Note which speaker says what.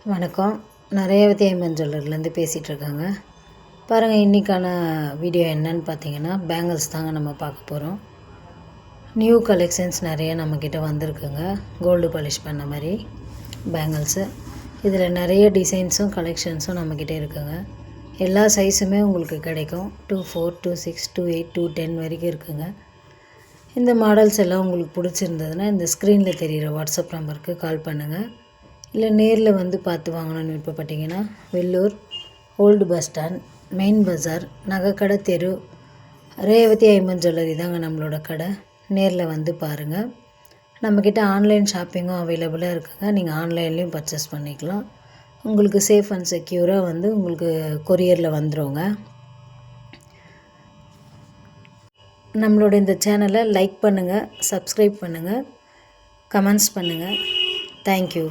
Speaker 1: வணக்கம். நான் ரேவதி ஐமன் ஜுவல்லர்லேருந்து பேசிகிட்ருக்காங்க. பாருங்கள், இன்றைக்கான வீடியோ என்னன்னு பார்த்தீங்கன்னா, பேங்கிள்ஸ் தாங்க நம்ம பார்க்க போகிறோம். நியூ கலெக்ஷன்ஸ் நிறைய நம்மக்கிட்ட வந்திருக்குங்க. கோல்டு பாலிஷ் பண்ண மாதிரி பேங்கிள்ஸு. இதில் நிறைய டிசைன்ஸும் கலெக்ஷன்ஸும் நம்மக்கிட்ட இருக்குங்க. எல்லா சைஸுமே உங்களுக்கு கிடைக்கும். 24, 26, 28, 210 வரைக்கும் இருக்குங்க. இந்த மாடல்ஸ் எல்லாம் உங்களுக்கு பிடிச்சிருந்ததுன்னா இந்த ஸ்க்ரீனில் தெரிகிற வாட்ஸ்அப் நம்பருக்கு கால் பண்ணுங்கள். இல்லை நேரில் வந்து பார்த்து வாங்கணும்னு விருப்பப்பட்டீங்கன்னா Vellore old bus stand, main பஜார், நகைக்கடை தெரு, ரேவதி ஐமன் ஜுவல்லரி தாங்க நம்மளோட கடை. நேரில் வந்து பாருங்கள். நம்மக்கிட்ட ஆன்லைன் ஷாப்பிங்கும் அவைலபிளாக இருக்குங்க. நீங்கள் ஆன்லைன்லேயும் பர்ச்சேஸ் பண்ணிக்கலாம். உங்களுக்கு சேஃப் அண்ட் செக்யூராக வந்து உங்களுக்கு கொரியரில் வந்துடுங்க. நம்மளோட இந்த சேனலை லைக் பண்ணுங்கள், சப்ஸ்கிரைப் பண்ணுங்கள், கமெண்ட்ஸ் பண்ணுங்கள். தேங்க்யூ.